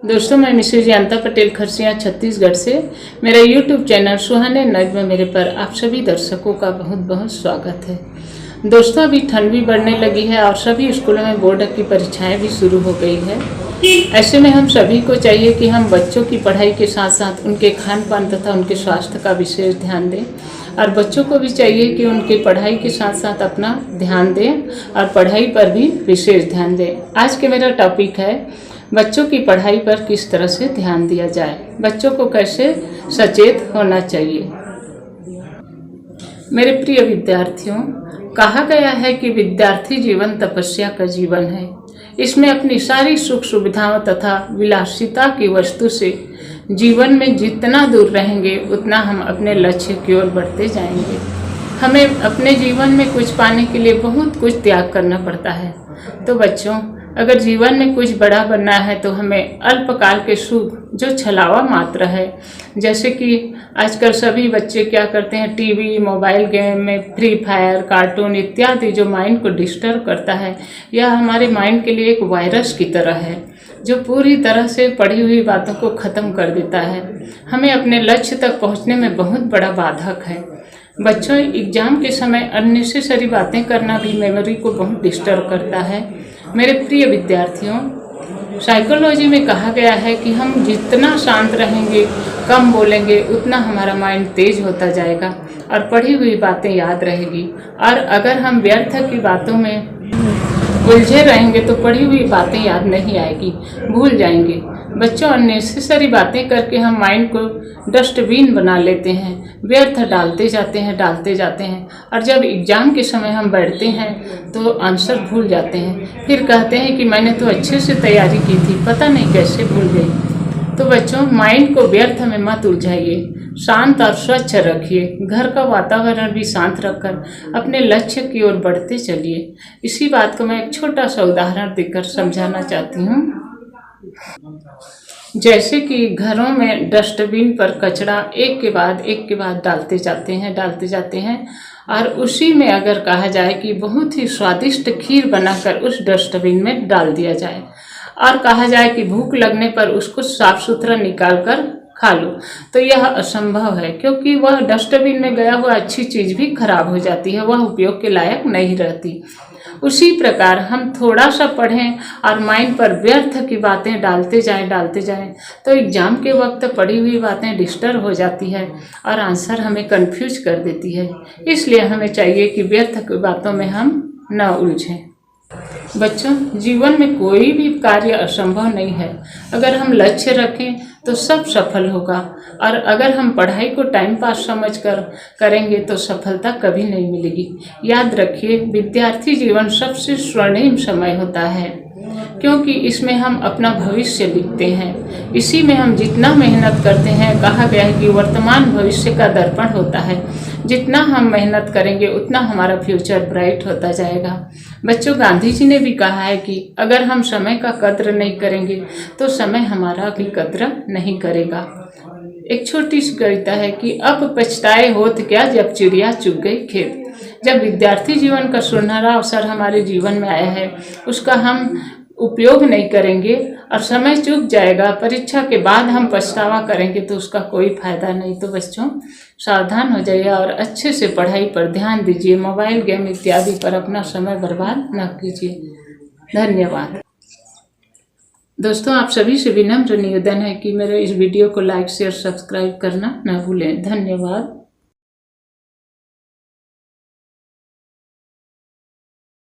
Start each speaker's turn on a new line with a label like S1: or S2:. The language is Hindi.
S1: दोस्तों, मैं मिसेज जयंता पटेल खरसिया छत्तीसगढ़ से मेरा यूट्यूब चैनल सुहाने नज़्म मेरे पर आप सभी दर्शकों का बहुत बहुत स्वागत है। दोस्तों, अभी ठंड भी बढ़ने लगी है और सभी स्कूलों में बोर्ड की परीक्षाएं भी शुरू हो गई है। ऐसे में हम सभी को चाहिए कि हम बच्चों की पढ़ाई के साथ साथ उनके खान पान तथा उनके स्वास्थ्य का विशेष ध्यान दें और बच्चों को भी चाहिए कि उनके पढ़ाई के साथ साथ अपना ध्यान दें और पढ़ाई पर भी विशेष ध्यान दें। आज के मेरा टॉपिक है बच्चों की पढ़ाई पर किस तरह से ध्यान दिया जाए, बच्चों को कैसे सचेत होना चाहिए। मेरे प्रिय विद्यार्थियों, कहा गया है कि विद्यार्थी जीवन तपस्या का जीवन है। इसमें अपनी सारी सुख सुविधाओं तथा विलासिता की वस्तु से जीवन में जितना दूर रहेंगे उतना हम अपने लक्ष्य की ओर बढ़ते जाएंगे। हमें अपने जीवन में कुछ पाने के लिए बहुत कुछ त्याग करना पड़ता है। तो बच्चों, अगर जीवन में कुछ बड़ा बनना है तो हमें अल्पकाल के सुख जो छलावा मात्र है, जैसे कि आजकल सभी बच्चे क्या करते हैं, टीवी मोबाइल गेम में फ्री फायर कार्टून इत्यादि जो माइंड को डिस्टर्ब करता है, यह हमारे माइंड के लिए एक वायरस की तरह है जो पूरी तरह से पढ़ी हुई बातों को ख़त्म कर देता है। हमें अपने लक्ष्य तक पहुँचने में बहुत बड़ा बाधक है। बच्चों, एग्ज़ाम के समय अननेसेसरी बातें करना भी मेमोरी को बहुत डिस्टर्ब करता है। मेरे प्रिय विद्यार्थियों, साइकोलॉजी में कहा गया है कि हम जितना शांत रहेंगे, कम बोलेंगे, उतना हमारा माइंड तेज होता जाएगा और पढ़ी हुई बातें याद रहेगी। और अगर हम व्यर्थ की बातों में उलझे रहेंगे तो पढ़ी हुई बातें याद नहीं आएगी, भूल जाएंगे। बच्चों, अननेसेसरी बातें करके हम माइंड को डस्टबिन बना लेते हैं, व्यर्थ डालते जाते हैं और जब एग्ज़ाम के समय हम बैठते हैं तो आंसर भूल जाते हैं। फिर कहते हैं कि मैंने तो अच्छे से तैयारी की थी, पता नहीं कैसे भूल गई। तो बच्चों, माइंड को व्यर्थ में मत उलझाइए, शांत और स्वच्छ रखिए। घर का वातावरण भी शांत रखकर अपने लक्ष्य की ओर बढ़ते चलिए। इसी बात को मैं एक छोटा सा उदाहरण देकर समझाना चाहती हूँ। जैसे कि घरों में डस्टबिन पर कचरा एक के बाद डालते जाते हैं और उसी में अगर कहा जाए कि बहुत ही स्वादिष्ट खीर बनाकर उस डस्टबिन में डाल दिया जाए और कहा जाए कि भूख लगने पर उसको साफ सुथरा निकाल कर खा लो, तो यह असंभव है, क्योंकि वह डस्टबिन में गया हुआ अच्छी चीज़ भी खराब हो जाती है, वह उपयोग के लायक नहीं रहती। उसी प्रकार हम थोड़ा सा पढ़ें और माइंड पर व्यर्थ की बातें डालते जाएं तो एग्ज़ाम के वक्त पढ़ी हुई बातें डिस्टर्ब हो जाती है और आंसर हमें कंफ्यूज कर देती है। इसलिए हमें चाहिए कि व्यर्थ की बातों में हम न उलझें। बच्चों, जीवन में कोई भी कार्य असंभव नहीं है। अगर हम लक्ष्य रखें तो सब सफल होगा और अगर हम पढ़ाई को टाइम पास समझकर करेंगे तो सफलता कभी नहीं मिलेगी। याद रखिए, विद्यार्थी जीवन सबसे स्वर्णिम समय होता है, क्योंकि इसमें हम अपना भविष्य लिखते हैं। इसी में हम जितना मेहनत करते हैं, कहा गया है कि वर्तमान भविष्य का दर्पण होता है। जितना हम मेहनत करेंगे उतना हमारा फ्यूचर ब्राइट होता जाएगा। बच्चों, गांधी जी ने भी कहा है कि अगर हम समय का कद्र नहीं करेंगे तो समय हमारा भी कद्र नहीं करेगा। एक छोटी सी कविता है कि अब पछताए होत क्या जब चिड़िया चुग गई खेत। जब विद्यार्थी जीवन का सुनहरा अवसर हमारे जीवन में आया है, उसका हम उपयोग नहीं करेंगे और समय चूक जाएगा, परीक्षा के बाद हम पछतावा करेंगे तो उसका कोई फायदा नहीं। तो बच्चों, सावधान हो जाइए और अच्छे से पढ़ाई पर ध्यान दीजिए। मोबाइल गेम इत्यादि पर अपना समय बर्बाद न कीजिए। धन्यवाद। दोस्तों, आप सभी से विनम्र निवेदन है कि मेरे इस वीडियो को लाइक शेयर सब्सक्राइब करना न भूलें। धन्यवाद।